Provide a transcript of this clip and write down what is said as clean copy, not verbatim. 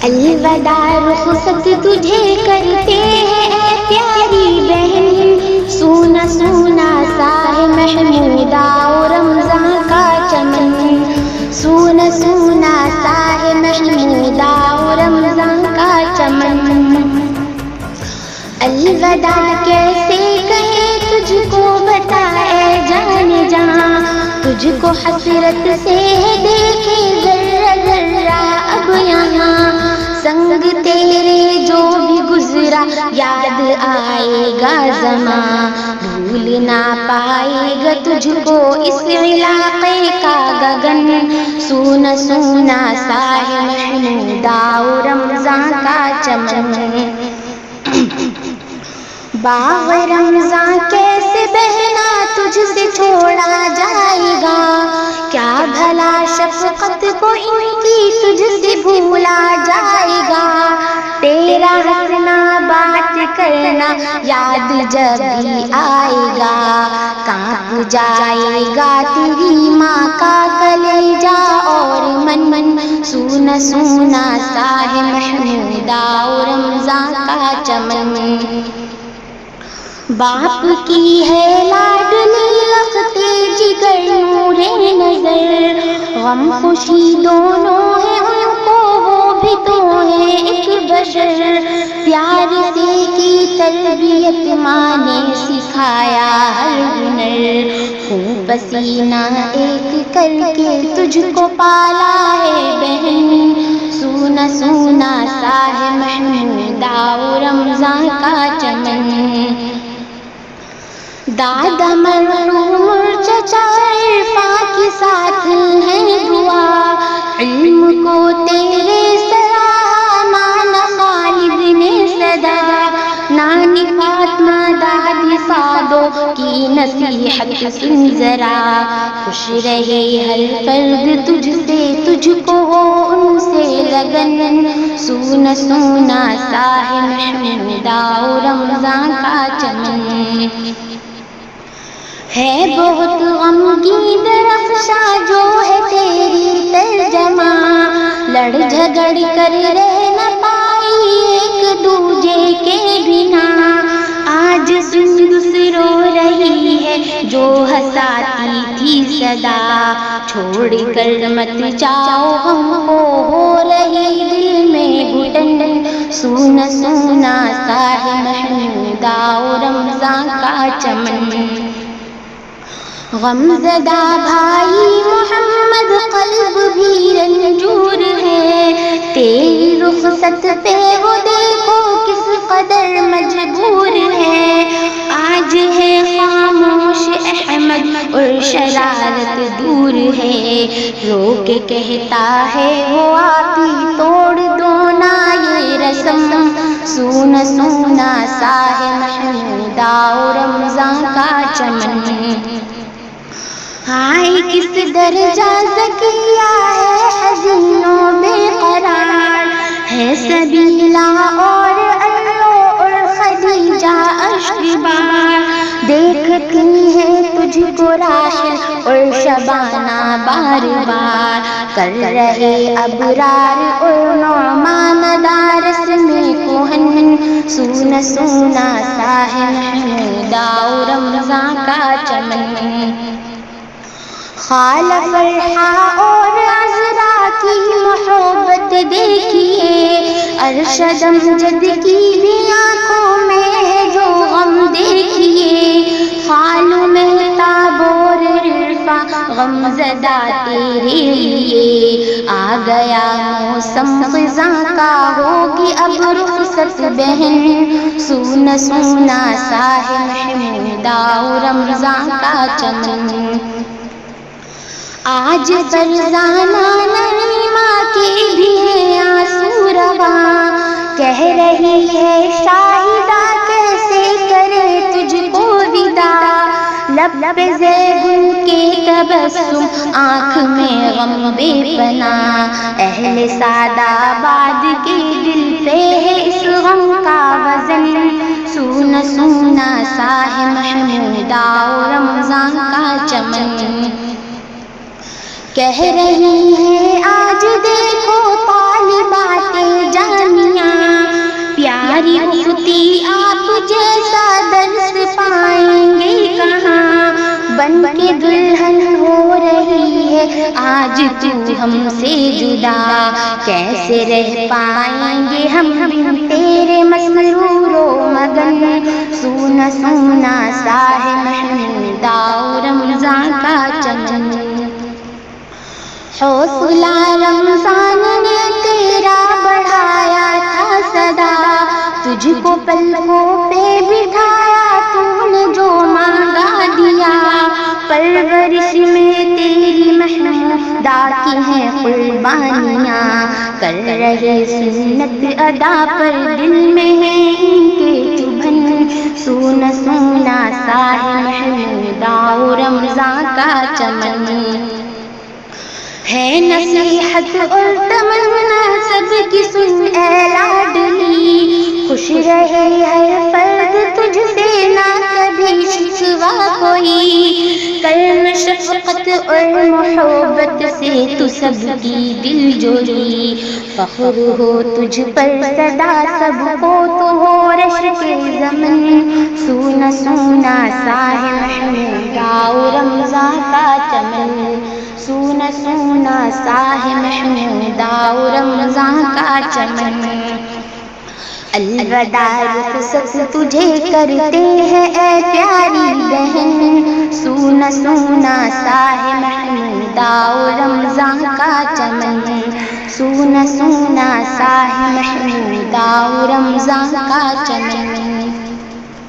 الوداع رخصت تجھے کرتے ہیں اے پیاری بہن، سونا سونا سا ہے محمودہ و رمضان کا چمن، سونا سونا سا ہے محمودہ و رمضان کا چمن۔ الوداع کیسے کہے تجھ کو بتا اے جان جہاں، تجھ کو حسرت سے دیکھے ذرہ ذرہ اب یہاں، سنگ تیرے جو بھی گزرا یاد آئے گا زماں، بھول نہ پائے گا تجھ کو اس علاقے کا گگن، سونا سونا سا ہے محمودہ و رمضان کا چمن۔ باغ رمضان کیسے بہنا تجھ سے چھوڑا جائے گا، کیا بھلا شفقت کو ان کی تجھ سے بھولا جائے گا، تیرا ہنسنا بات کرنا یاد جب بھی آئے گا، کانپ جائے گا تیری ماں کا کلیجہ اور من، سونا سونا سا ہے محمودہ و رمضان کا چمن۔ باپ کی ہے لاڈلی لختے جگر نور نظر، غم خوشی دونوں ہیں ان کو وہ بھی تو ہے ایک بشر، پیار سے کی تربیت ماں نے سکھایا ہر ہنر، خون پسینہ ایک کر کے تجھ کو پالا ہے بہن، سونا سونا سا ہے محمودہ و رمضان کا چمن۔ دادا مرحوم چچا عرفان کے ساتھ ہیں دعا، علم کو تیرے سراہا نانا خالد نے صدا، نانی فاطمہ دادی سعدو کی نصیحت سن ذرا، خوش رہے ہر فرد تجھ سے تجھ کو ہو ان سے لگن، سونا سونا سا ہے محمودہ و رمضان کا چمن۔ ہے بہت غمگین درخشاں جو ہے تیری ترجمہ، لڑ جھگڑ کر رہ نہ پائی ایک دوجے کے بنا، آج سندس رو رہی ہے جو ہنساتی تھی سدا، چھوڑ کر مت جاؤ ہم کو ہو رہی دل میں گھٹن، سونا سونا سا ہے محمودہ و رمضان کا چمن۔ غمزدہ بھائی محمد قلب بھی رنجور ہے، تیری رخصت پہ وہ دیکھو کس قدر مجبور ہے، آج ہے خاموش احمد اور شرارت دور ہے، رو کے کہتا ہے وہ آپ ہی توڑ دو نا یہ رسم، سونا سونا سا ہے محمودہ و رمضان کا چمن۔ ہائے کس درجہ زکیہ ہے حزینوں بے قرار، ہے سبیلہ اور ایو اور خدیجہ اشکبار، دیکھتی ہیں تجھ کو راشد اور شبانہ بار بار، کر رہے ابرار اور نعمان دارس میں کوہن، سونا سونا سا ہے محمودہ و رمضان کا چمن۔ خال فرحہ اور عذرا کی محبت دیکھیے، ارشد امجد کی بھی آنکھوں میں ہے جو غم دیکھیے، خالو مہتاب اور عرفان غمزدہ تیرے لیے، آ گیا موسم خزاں کا ہوگی اب رخصت بہن، سونا سونا سا ہے محمودہ و رمضان کا چمن۔ آج فرزانہ نعیمہ کی بھی ہے آنسو رواں، کہہ رہی ہے شاہدہ کیسے کرے تجھ کو وداع، لب پہ زیتون کے تبسم آنکھ میں غم بے پناہ، اہل سعد آباد کے دل پہ ہے اس غم کا وزن، سونا سونا سا ہے محمودہ و رمضان کا چمن۔ کہہ رہی ہے آج دیکھو طالبات تو ہم سے جدا، کیسے رہ پائیں گے ہم تیرے مسرور و مگن، سونا سونا سا ہے محمودا رمضان کا چمن، حوصلہ رمضان نے تیرا بڑھایا تھا سدا، تجھ کو پلکوں پہ بٹھایا تو نے جو مانگا دیا، پرورش میں تیری محمودا کی ہیں قربانیاں، کر رہے سنت ادا پر دل میں ہے ان کے چبھن، سونا سونا سا ہے محمودا رمضان کا چمن، ہے نصیحت اور تمنا سب کی سن اے لاڈلی، خوش رہے ہر فرد تجھ سے نہ کبھی شکوا کوئی، کرم شفقت اور محبت سے تو سب کی دل جوئی، فخر ہو تجھ پر سدا سب کو تو ہو رش کے زمن، سونا سونا سا ہے محمودا رمضان کا چمن، سونا سونا سا ہے محمودا رمضان کا چمن، الوداع رخصت تجھے کرتے ہیں اے پیاری بہن، سونا سونا سا ہے محمودا رمضان کا چمن، سونا سونا سا ہے محمودا رمضان کا چمن۔